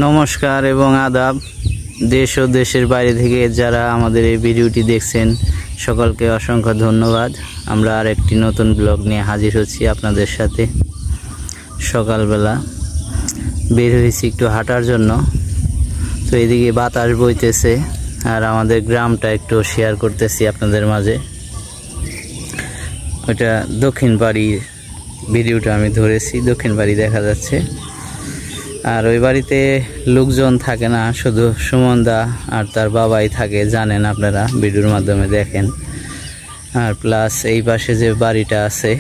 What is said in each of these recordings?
নমস্কার এবং আদাব। দেশ ও দেশের বাইরে থেকে যারা আমাদের এই ভিডিওটি দেখছেন সকলকে অসংখ্য ধন্যবাদ। আমরা আর একটি নতুন ব্লগ নিয়ে হাজির হচ্ছি আপনাদের সাথে। সকালবেলা বের হয়েছি একটু হাঁটার জন্য, তো এদিকে বাতাস বইতেছে আর আমাদের গ্রামটা একটু শেয়ার করতেছি আপনাদের মাঝে। ওইটা দক্ষিণ বাড়ির ভিডিওটা আমি ধরেছি, দক্ষিণ বাড়ি দেখা যাচ্ছে। আর ওই বাড়িতে লোকজন থাকে না, শুধু সুমনদা আর তার বাবাই থাকে, জানেন আপনারা, ভিডিওর মাধ্যমে দেখেন। আর প্লাস এই পাশে যে বাড়িটা আছে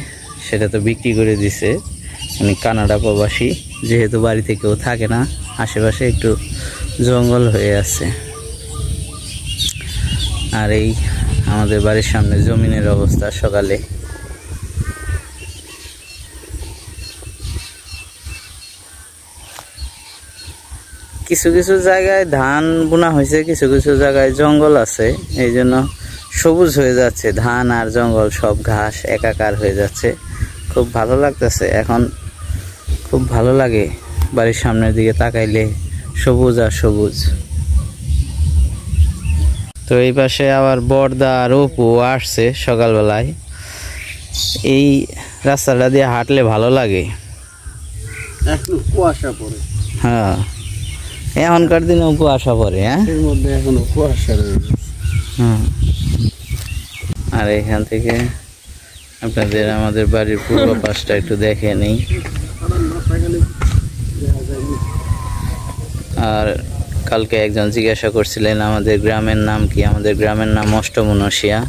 সেটা তো বিক্রি করে দিছে, মানে কানাডা প্রবাসী, যেহেতু বাড়িতে কেউ থাকে না, আশেপাশে একটু জঙ্গল হয়ে আছে। আর এই আমাদের বাড়ির সামনে জমিনের অবস্থা সকালে। কিছু কিছু জায়গায় ধান বোনা হয়েছে, কিছু কিছু জায়গায় জঙ্গল আছে, এই জন্য সবুজ হয়ে যাচ্ছে। ধান আর জঙ্গল সব ঘাস একাকার হয়ে যাচ্ছে, খুব ভালো লাগতেছে এখন। খুব ভালো লাগে বাড়ির সামনের দিকে তাকাইলে, সবুজ আর সবুজ। তো এই পাশে আবার বর্দা আর অপু আসছে সকালবেলায়। এই রাস্তাটা দিয়ে হাঁটলে ভালো লাগে। এখন কুয়াশা পড়ে, হ্যাঁ এখনকার দিনে কুয়াশা পড়ে। হ্যাঁ, এর মধ্যে এখনো কুয়াশা রয়েছে। আর এখান থেকে আপনাদের আমাদের বাড়ির পূর্ব পাশটা একটু দেখে নেই। আর কালকে একজন জিজ্ঞাসা করছিলেন আমাদের গ্রামের নাম কি। আমাদের গ্রামের নাম অষ্টমনশিয়া।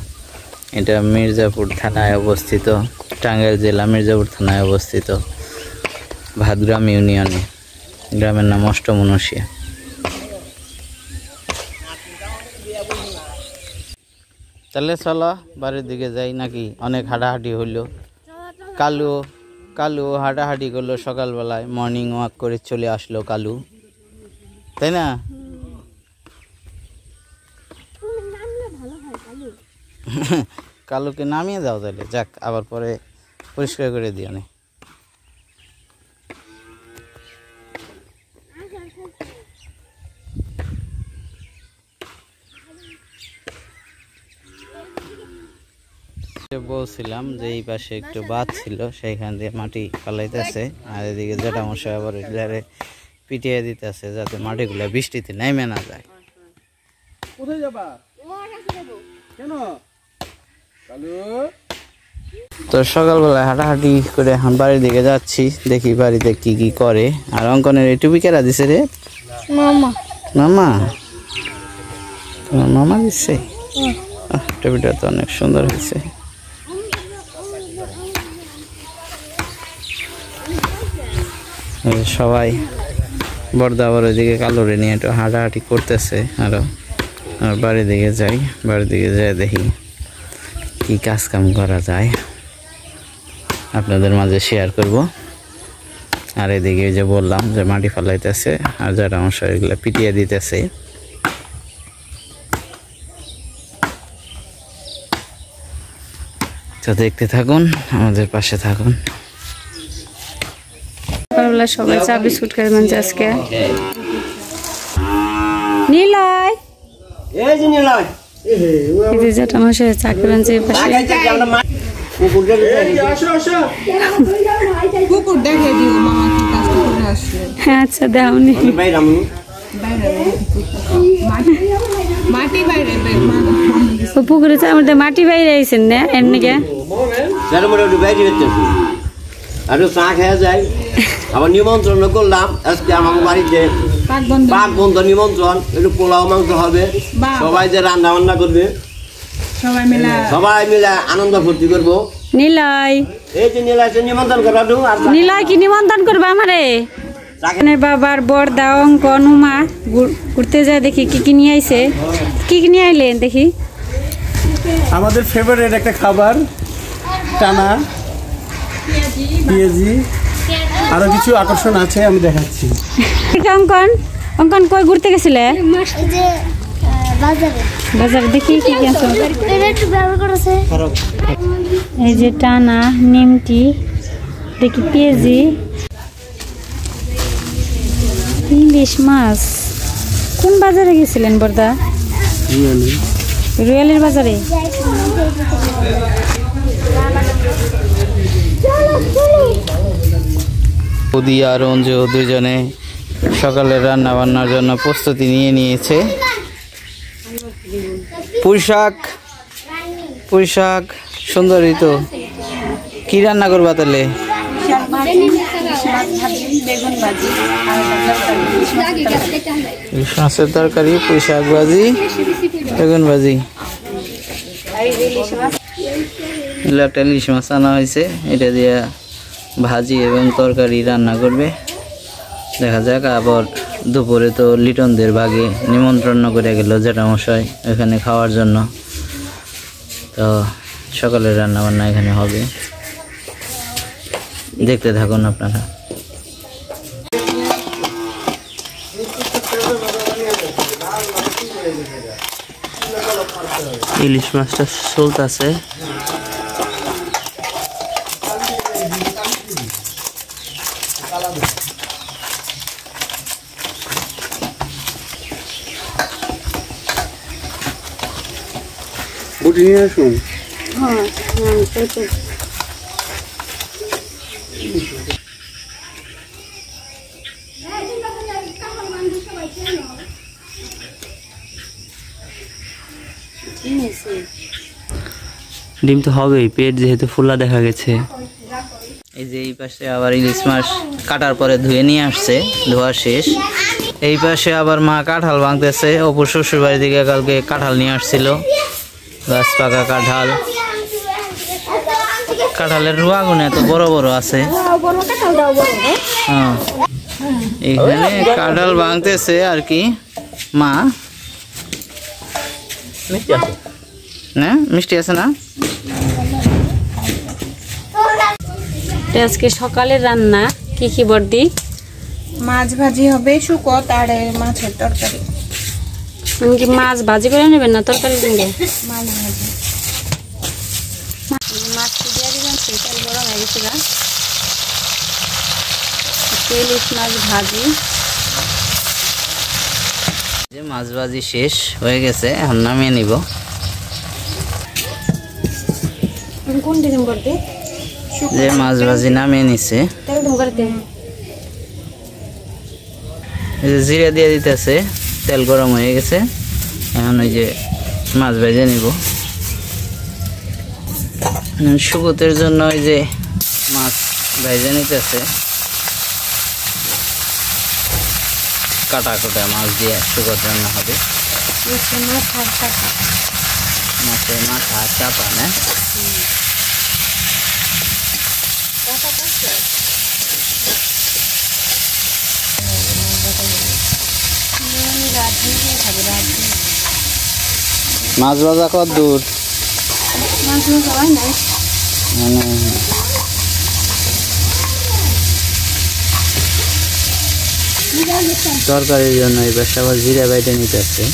এটা মির্জাপুর থানায় অবস্থিত, টাঙ্গাইল জেলা মির্জাপুর থানায় অবস্থিত, ভাতগ্রাম ইউনিয়নে। গ্রামের নাম অষ্টমনশিয়া। তাহলে চলো বাড়ির দিকে যাই নাকি? অনেক হাঁটাহাঁটি হইল। কালু হাঁটাহাঁটি করলো সকালবেলায়, মর্নিং ওয়াক করে চলে আসলো কালু, তাই না? কালুকে নামিয়ে দাও তাহলে, যাক, আবার পরে পরিষ্কার করে দিও না। বলছিলাম যে এই পাশে একটু বাঁধ ছিল, সেইখান দিয়ে মাটি পালাইতেছে, আর এদিকে জেঠামশাই আবার এগুলারে পিটিয়ে দিতেছে যাতে মাটিগুলা বৃষ্টিতে নেমে না যায়। কোথায় যাবা? কেন? তো সকালবেলায় হাঁটাহাঁটি করে এখন বাড়ির দিকে যাচ্ছি, দেখি বাড়িতে কি কি করে। আর অঙ্কনের এই টুপি কেরা দিছে রে? মামা। মামা? তোমার মামা দিচ্ছে? টুপিটা তো অনেক সুন্দর হয়েছে। সবাই বর্দা আবার ওইদিকে কালোরে নিয়ে একটু হাঁটাহাঁটি করতেছে আরো। আর বাড়ির দিকে যাই, বাড়ির দিকে যাই দেখি কি কাজ কাম করা যায়, আপনাদের মাঝে শেয়ার করব। আর এদিকে যে বললাম যে মাটি ফালাইতেছে আর যারা আমার শরীরগুলো পিটিয়ে দিতেছে। তো দেখতে থাকুন, আমাদের পাশে থাকুন। সকালবেলা সবাই চা বিস্কুট খাই মানে আজকে। নীলয়, এই যে নিলয়, এই যে জেঠামশাই চা খাবেন যে পাশে। কুকুর দেখে দিও মামা কি কাজ করে আসলে। হ্যাঁ আচ্ছা দাওনি। মাটি বাইরে ও পুকুরে চা মধ্যে মাটি বাইরে আইছেন না এমনিকে? আর চা খেয়ে যাই। আবার নিমন্ত্রণ করলাম আজকে আমার বাড়িতে, পাক বন্ধ নিমন্ত্রণ, একটু পোলাও মাংস হবে, সবাই যে রান্না বান্না করবে, সবাই মিলে আনন্দ ফুর্তি করবো। নীলয়, এই যে নিলয় নিমন্ত্রণ করা। নীলয় কি নিমন্ত্রণ করবে আমারে? বাবার বর্দা অঙ্কন উমা ঘুরতে যায়, দেখি কি কি নিয়ে আইছে। কি কি নিয়ে আইলেন দেখি? আমাদের ফেভারিট একটা খাবার, টানা পেঁয়াজি, আরো কিছু আকর্ষণ আছে, আমি দেখাচ্ছি। অঙ্কন, অঙ্কন কই ঘুরতে গেছিলে? বাজারে দেখি কি কি আছে। এই যে টানা, নিমটি, দেখি পেঁয়াজি, ইলিশ মাছ কোন বাজারে গেছিলেন বর্দা? রুয়ালির বাজারে। বৌদি আর অঞ্জু দুজনে সকালে রান্না বান্নার জন্য প্রস্তুতি নিয়ে নিয়েছে। পুঁই শাক সুন্দরী তো। কি রান্না করবা তাহলে? ইলিশ মাছের তরকারি, পুঁই শাক ভাজি, বেগুন ভাজি। একটা ইলিশ মাছ আনা হয়েছে, এটা দিয়ে ভাজি এবং তরকারি রান্না করবে। দেখা যাক। আবার দুপুরে তো লিটনদের ভাগে নিমন্ত্রণ করে গেল জ্যাঠামশাই এখানে খাওয়ার জন্য। তো সকালের রান্না বান্না এখানে হবে, দেখতে থাকুন আপনারা। ইলিশ মাছটা চলতেছে। বুটি নিয়ে আসুন। ডিম তো হবেই, পেট যেহেতু ফুলা দেখা গেছে। এই যে এই পাশে আবার ইলিশ মাছ কাটার পরে ধুয়ে নিয়ে আসছে, ধোয়া শেষ। এই পাশে আবার মা কাঁঠাল ভাঙতেছে। অপুর শ্বশুর বাড়ি থেকে কালকে কাঁঠাল নিয়ে আসছিল, গাছ পাকা কাঁঠাল। কাঁঠালের রুয়াগুন এত বড় বড় আছে। হ্যাঁ, এখানে কাঁঠাল ভাঙতেছে আর কি মা। না মিষ্টি আছে না? আজকে সকালের রান্না কি কি বর্দি? মাছ ভাজি হবে, শুকত আর মাছের তরকারি। কি মাছ ভাজি করে নেবেন না তরকারি দিলে? মাছ ভাজি। মাছ দিয়ে দিবেন, তেল গরম হয়ে গেছে। ইলিশ মাছ ভাজি। যে মাছ ভাজি শেষ হয়ে গেছে, এখন নামিয়ে নিব। কোন দিন করতে? যে মাছ ভাজি নামিয়ে নিছে, জিরা দিয়ে দিতেছে। তেল গরম হয়ে গেছে, এখন ওই যে মাছ ভেজে নিব। শুকতের জন্য ওই যে মাছ ভেজে নিতেছে। কাটা কাটা মাছ দিয়ে শুকত রান্না হবে। মাছের মাথা চাপা না? মাছ ভাজা কত দূর? তরকারির জন্য এই পাশে আবার জিরা বাইটে নিতে আসছে।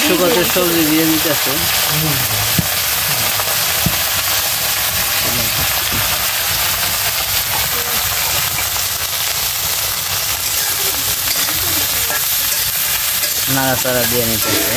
শুকতের সবজি দিয়ে দিতেছে। নাড়াচাড়া দিয়ে নিতেছে।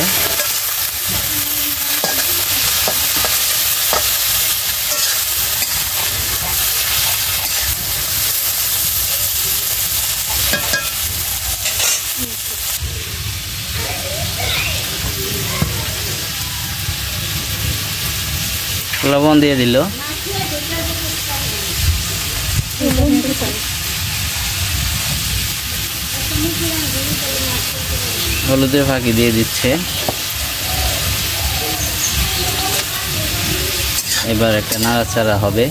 লবণ দিয়ে দিল। হলুদের ফাঁকি দিয়ে দিচ্ছে। এবার একটা নাড়াচাড়া হবে।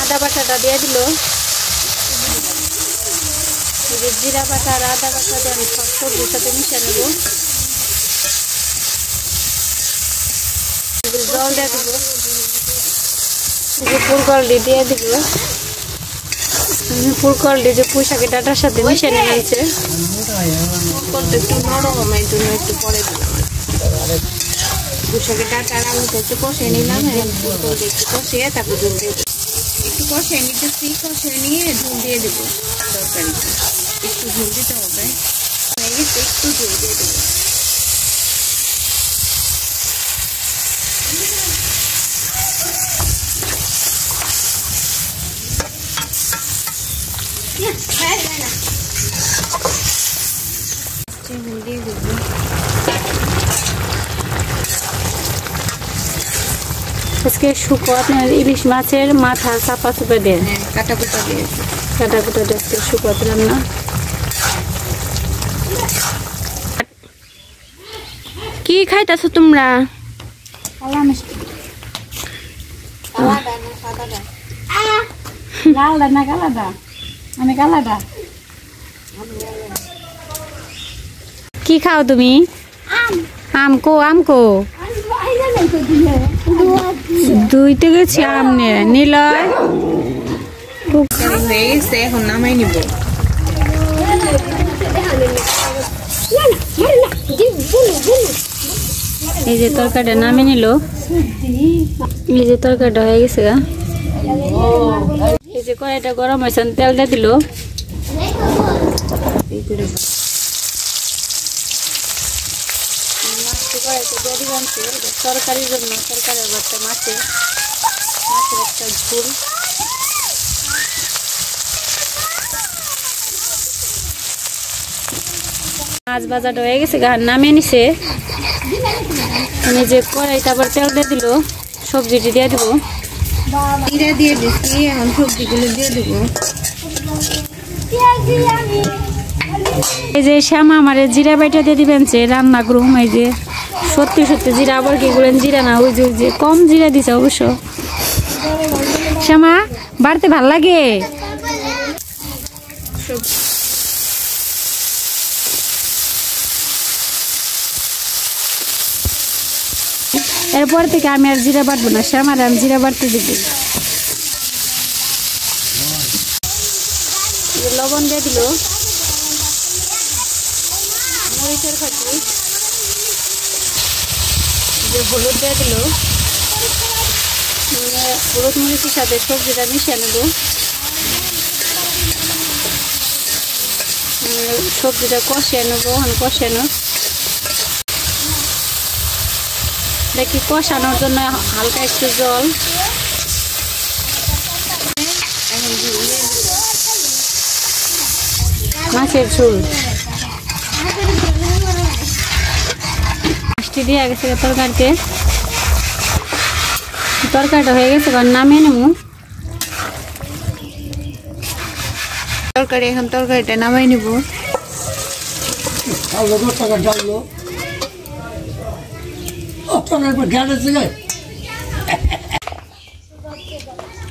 আদা বাটাটা দিয়ে দিল। জিরা বাটা আর আদা বাটা দিয়ে আমি সব সবজির সাথে মিশিয়ে নেব। জল দিয়ে দেবো। ফুলকলটি দিয়ে দিব। ফুলকলটি যে পুঁইশাকের ডাঁটার সাথে মিশিয়ে নিয়েছে। ফুলকলটা একটু নরম, এই জন্য একটু পরে দিলাম। পুঁইশাকের ডাঁটা আর আলুটা একটু কষিয়ে নিলাম, ফুলকলটা একটু কষিয়ে তারপর ঝোল দিয়ে দেবো। একটু কষিয়ে নিতেছি, কষিয়ে নিয়ে ঝোল দিয়ে দেবো তরকারিতে। একটু ঝোল দিতে হবে, হয়ে গেছে, একটু ঝোল দিয়ে দেবো। দিয়ে দেবো। আজকে শুকো আপনার ইলিশ মাছের মাথা চাপা চুপে দেন, কাটা কুটা দিয়েছি। কাটা কুটা আজকে শুকোতে রান্না। কি খাইতেছো তোমরা? লালদা না কালাদা? মানে কালাদা। কি খাও তুমি? আমকো আমকো দুইতে গেছি আম নিয়ে নিলয়। হয়ে গেছে, এখন নামাই নিব। এই যে তরকারিটা নামে নিল। এই যে তরকারিটা হয়ে গেছে গা। এই যে কড়াইটা গরম হয়েছে, তেলটা দিল। তরকারির জন্য তরকারি একটা মাছের একটা ঝোল। মাছ বাজারটা হয়ে গেছে গা, নামিয়ে নিছে। যে কড়াইটা আবার তেল দিয়ে দিল, সবজিটি দিয়ে দিব। জিরা দিয়ে দিচ্ছি, এখন সবজিগুলো দিয়ে দেবো। এই যে শ্যামা আমার জিরা বাইটা দিয়ে দিবেন, যে রান্না করুম। এই যে সত্যি সত্যি জিরা, আবার কি করেন জিরা না, ওই যে কম জিরা দিছে অবশ্য। শ্যামা বাড়তে ভাল লাগে। এরপর থেকে আমি আর জিরা বাটবো না, শ্যামার আমি জিরা বাটতে দিব। লবণ দিয়ে দিল, মরিচের খাঁটি, যে হলুদ দিয়ে দিল। হলুদ মরিচের সাথে সবজিটা মিশিয়ে নেব। সবজিটা কষিয়ে নেবো, কষিয়ে নেব। দেখি কষানোর জন্য হালকা একটু জল। মাছের ঝোল মিষ্টি দিয়ে গেছে তরকারিতে। তরকারিটা হয়ে গেছে, নামিয়ে নেব। তরকারি, এখন তরকারিটা নামাই নিব।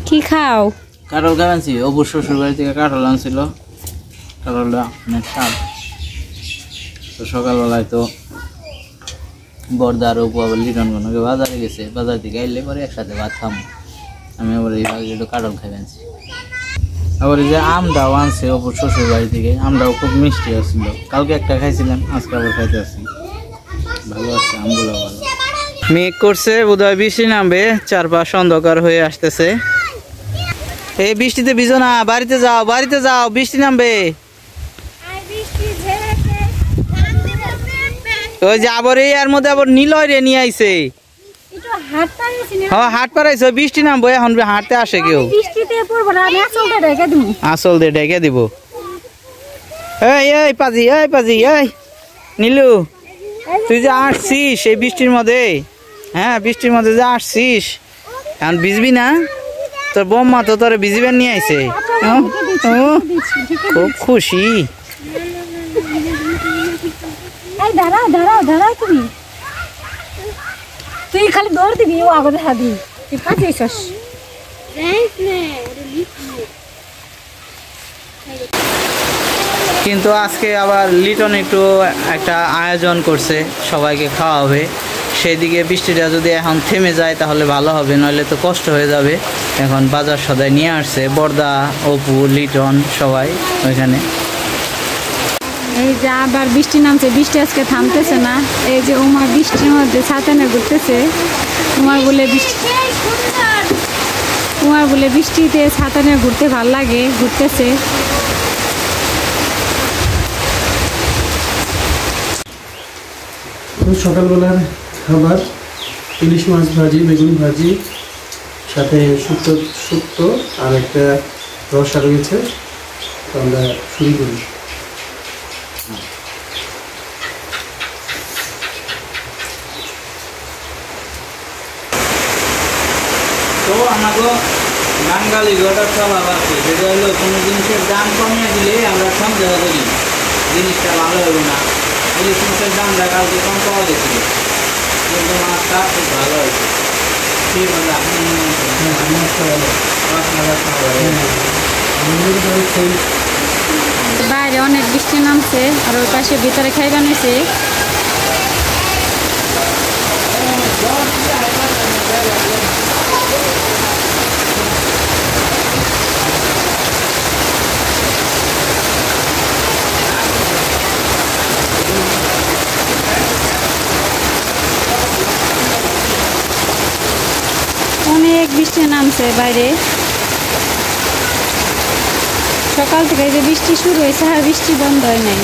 কি খাও? কাঁঠাল খাওয়ানছি, অবশ্য শ্বশুর বাড়ি থেকে কাঁঠাল আনছিল। কাঁঠালটা অনেক স্বাদ। তো সকালবেলায় তো বর্দা আর অপু আবার লিটন গনকে বাজারে গেছে, বাজার থেকে আইলে পরে একসাথে ভাত খাম। আমি আবার এই ভাগে একটু কাঁঠাল খাইছি। আবার এই যে আমটাও আনছে অপুর শ্বশুর বাড়ি থেকে, আমটাও খুব মিষ্টি আসছিল। কালকে একটা খাইছিলাম, আজকে আবার খাইতে আসছি। ভালো আছে আমগুলো, ভালো। মেঘ করছে, বোধহয় বৃষ্টি নামবে, চারপাশ অন্ধকার হয়ে আসতেছে। এই বৃষ্টিতে ভিজো না, বাড়িতে যাও, বাড়িতে যাও, বৃষ্টি নামবে। ওই যে আবার এই এর মধ্যে আবার নিলয় রে নিয়ে আইছে। হ্যাঁ হাট পাড়াইছে, বৃষ্টি নামবো, এখন হাঁটতে আসে কেউ। আসল দিয়ে ডেকে দিব। এই এই পাজি, এই পাজি, এই নীলু, তুই যে আসছিস এই বৃষ্টির মধ্যে, হ্যাঁ বৃষ্টির মধ্যে যে আসছিস, এখন ভিজবি না? তোর বোম্মা তো তোর ভিজিবেন নিয়ে আইছে, খুব খুশি। দাঁড়াও দাঁড়াও দাঁড়াও, তুমি তুই খালি দৌড় দিবি, ও আগে হাবি, তুই পাঠিয়েছিস। কিন্তু আজকে আবার লিটন একটু একটা আয়োজন করছে, সবাইকে খাওয়াবে। সেই দিকে বৃষ্টিটা যদি এখন থেমে যায় তাহলে ভালো হবে, নইলে তো কষ্ট হয়ে যাবে। এখন বাজার সদাই নিয়ে আসছে বর্দা, অপু, লিটন সবাই ওইখানে। এই যে আবার বৃষ্টি নামছে, বৃষ্টি আজকে থামতেছে না। এই যে উমা বৃষ্টির মধ্যে ছাতা নিয়ে ঘুরতেছে। উমার বলে বৃষ্টিতে ছাতা নিয়ে ঘুরতে ভাল লাগে, ঘুরতেছে। সকালবেলার খাবার ইলিশ মাছ ভাজি, বেগুন ভাজি, সাথে শুক্তো আর একটা রসা রয়েছে। তো আমরা শুরু করি। তো আমাকে বাঙালি গোটা স্বভাব আছে, যেটা হলো কোনো জিনিসের দাম কমিয়ে দিলে আমরা সন্দেহ করি জিনিসটা ভালো হবে না। ইলিশ মাছের দামটা কালকে কম পাওয়া গেছিল, কিন্তু মাছটা খুব ভালো হয়েছে। ঠিক বলে আপনি বাইরে অনেক বৃষ্টি নামছে, আর ওই পাশে ভিতরে খাইবা নিয়েছে। অনেক বৃষ্টি নামছে বাইরে, সকাল থেকে যে বৃষ্টি শুরু হয়েছে আর বৃষ্টি বন্ধ হয় নাই।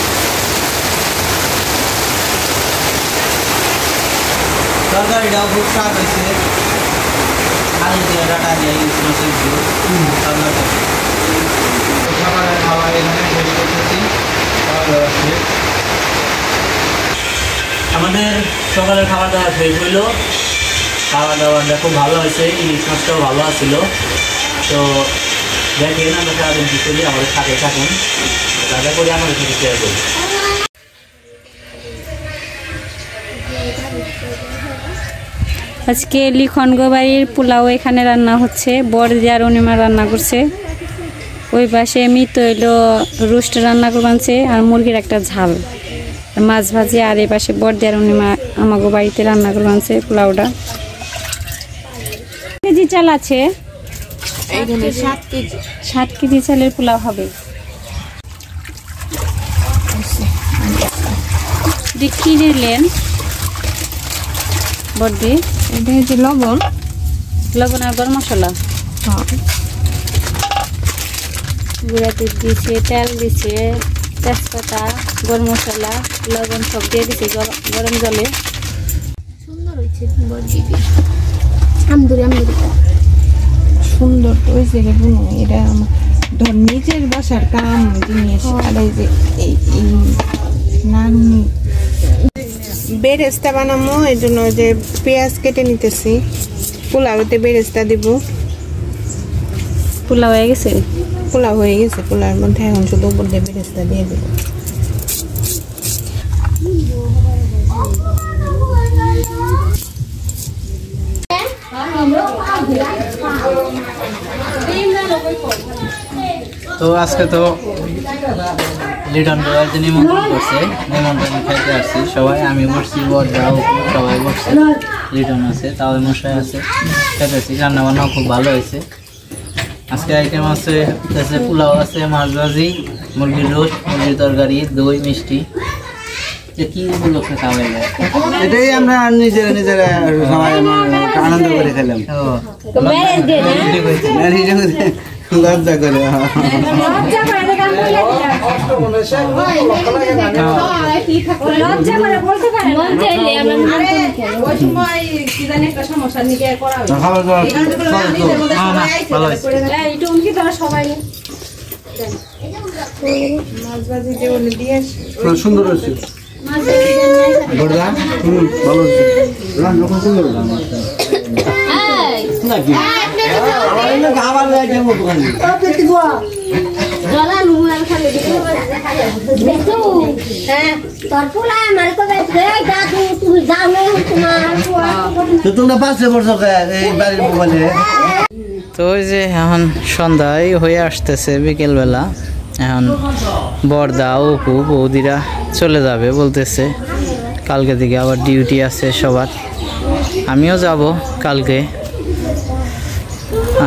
তরকারিটাও খুব স্বাদ হয়েছে, আলু দিয়ে ডাটা দিয়ে ইলিশ মাছের ঝোল। সকালের খাবার এখানে শেষ করতেছি, খাওয়া দাওয়া শেষ। আমাদের সকালের খাওয়া দাওয়া শেষ হইলো। খাওয়া দাওয়াটা খুব ভালো হয়েছে, ইলিশ মাছটাও ভালো আছিল। তো দেখেন আমরা সারাদিন কি করি, আমাদের সাথে থাকুন, তাদের করে আমাদের সাথে শেয়ার করি। আজকে লিখনগো বাড়ির পোলাও এখানে রান্না হচ্ছে, বড়দি আর অনিমা রান্না করছে। ওই পাশে মিত হইলো রোস্ট রান্না করবানছে আর মুরগির একটা ঝাল, মাছ ভাজি। আর এই পাশে বড়দি আর অনিমা আমাগো বাড়িতে রান্না করবানছে পোলাওটা। কেজি চাল আছে, 7 কেজি চালের পোলাও হবে। কি নিলেন বড়দি? এটা হচ্ছে লবণ আর গরম মশলা, গুঁড়া দুধ দিয়েছে, তেল দিয়েছে, তেজপাতা, গরম মশলা, লবণ সব দিয়ে দিয়েছে গরম জলে। সুন্দর হয়েছে সুন্দর তো হয়েছে রে বোনো। এটা ধর নিজের বাসার কাম জিনিস। আর এই যে নানি বেরেস্তা বানাবো, এই জন্য যে পেঁয়াজ কেটে নিতেছি। পোলাওতে বেরেস্তা দিব। পোলাও হয়ে গেছে, পোলাও হয়ে গেছে। পোলাওর মধ্যে এখন শুধু উপর দিয়ে বেরেস্তা দিয়ে দেবো। তো আজকে তো লিটন বাড়িতে নিমন্ত্রণ করছে, নিমন্ত্রণ খাইতে আসছি সবাই। আমি বসছি, বড়রা সবাই বসছে, লিটন আছে, তাও মশাই আছে, খেতেছি। রান্না বান্নাও খুব ভালো হয়েছে। আজকে আইটেম আছে পোলাও আছে, মাছ ভাজি, মুরগির রোস্ট, মুরগির তরকারি, দই, মিষ্টি। কি উপলক্ষে খাওয়াই যায়, এটাই আমরা নিজেরা সবাই আনন্দ করে খেলাম। লজ্জা করে সুন্দর হচ্ছে। ভালো তোমরা পাশে বসো এই বাড়ির মোবাইলে। তো ওই যে এখন সন্ধ্যায় হয়ে আসতেছে, বিকেলবেলা। এখন বড়দা, অপু, বৌদিরা চলে যাবে বলতেছে, কালকে থেকে আবার ডিউটি আছে সবার। আমিও যাব কালকে,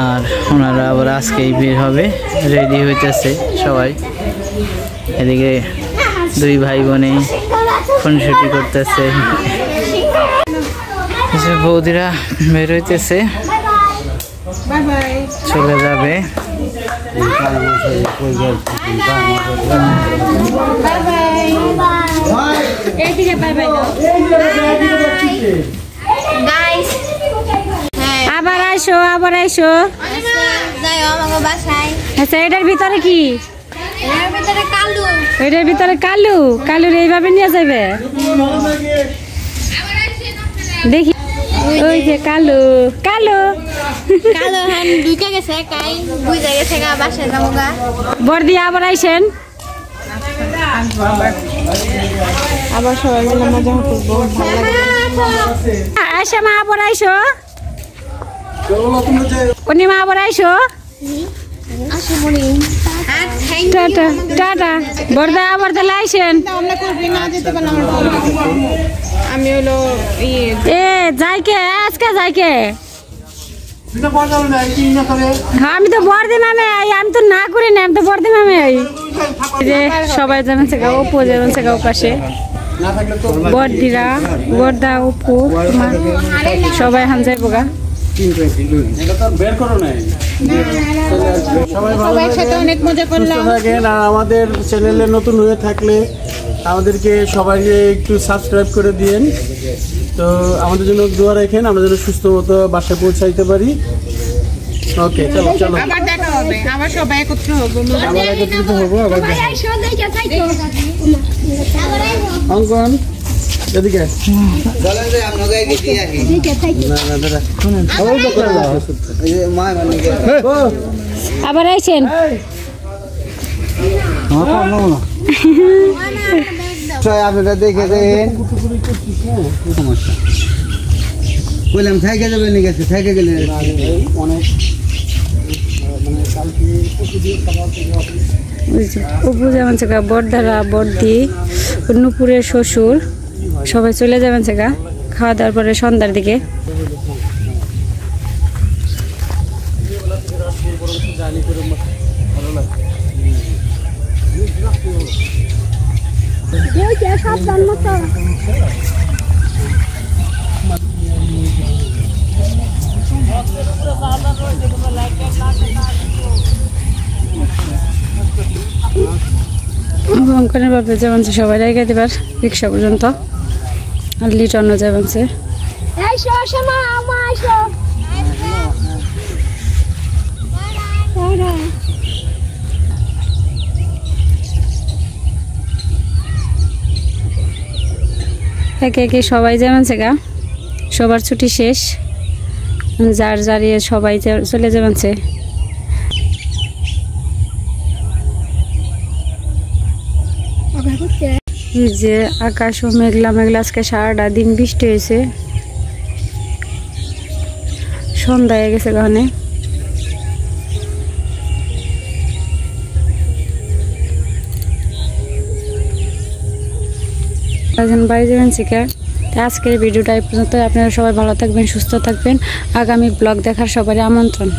আর ওনারা আবার আজকেই বের হবে, রেডি হইতেছে সবাই। এদিকে দুই ভাই বোনে ফোনশুটি করতেছে, বৌদিরা বের হইতেছে, চলে যাবে। আবার আইসো, আবার আইসো। আচ্ছা, এটার ভিতরে কি? এটার ভিতরে কালু, কালুর এইভাবে নিয়ে যাবে। দেখি, ওই যে কালু, কালু বর্দি আবার আইসেন। আবার সবাই মিলে মজা করবো, ভালো লাগবে। আইসা মা আবার আইসো, পূর্ণিমা আবার আইসো। টাটা টাটা, বর্দা আবার তাহলে আইসেন। আমি হলো এ যাই কে আজকে যাই কে? হ্যাঁ, আমি তো বর্দি মামে আই, আমি তো না করি না, আমি তো বর্দি মামে আই। যে সবাই যাবেন সে গাও, উপো যাবেন সে গাও পাশে, বর্দিরা, বর্দা, উপো, সবাই হান যাইব গা। সবাই সাথে অনেক মজা করলাম। আর আমাদের চ্যানেলে নতুন হয়ে থাকলে আমাদেরকে সবাইকে একটু সাবস্ক্রাইব করে দিন। তো আমাদের জন্য দোয়া রাখেন, আমরা যেন সুস্থ মতো বাসায় পৌঁছাইতে পারি। ওকে, চলো চলো, আবার দেখা হবে, আবার সবাই একত্র হবো, আবার একত্রিত হবো। আবার অঙ্কন এদিকে আবার আইছেন। আপনারা দেখে দেখেন, বললাম থেকে যাবে, নিয়ে গেছে থেকে গেলে অনেক উপু যাবেন সেগা, বর্দারা, বর্দি, নুপুরের শ্বশুর সবাই চলে যাবেন সেগা খাওয়া দাওয়ার পরে সন্ধ্যার দিকে। অঙ্কনের বাপে যেমন সবাই রেখে দেবার রিক্সা পর্যন্ত, আর লিটনও যাবেন সে। একে একে সবাই যেমন সেগা, সবার ছুটি শেষ, যার যারিয়ে সবাই চলে যাবেন সে। যে আকাশ ও মেঘলা মেঘলা, আজকে সারাটা দিন বৃষ্টি হয়েছে, সন্ধ্যা হয়ে গেছে গানে। বাড়ি যাবেন শিখে। আজকের ভিডিওটা এই পর্যন্ত। আপনারা সবাই ভালো থাকবেন, সুস্থ থাকবেন। আগামী ব্লগ দেখার সবারই আমন্ত্রণ।